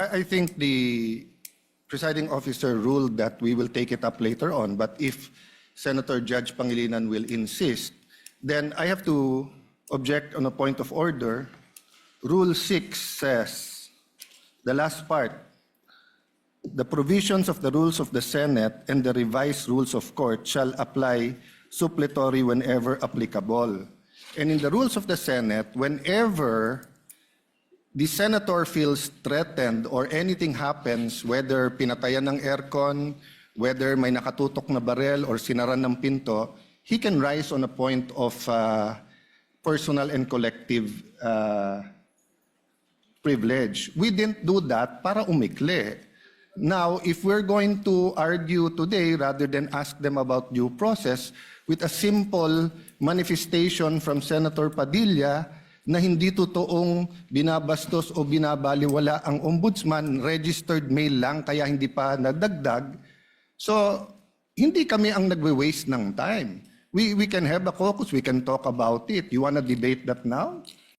I think the presiding officer ruled that we will take it up later on, but if Senator Judge Pangilinan will insist, then I have to object on a point of order. Rule 6 says, the last part, the provisions of the rules of the Senate and the revised rules of court shall apply suppletory whenever applicable. And in the rules of the Senate, whenever the senator feels threatened or anything happens, whether pinatayan ng aircon, whether may nakatutok na barel or sinaran ng pinto, he can rise on a point of personal and collective privilege. We didn't do that para umikli. Now, if we're going to argue today rather than ask them about due process with a simple manifestation from Senator Padilla na hindi totoong binabastos o binabaliwala ang ombudsman, registered mail lang kaya hindi pa nadagdag. So, hindi kami ang nagwe-waste ng time. We can have a caucus, we can talk about it. You wanna debate that now?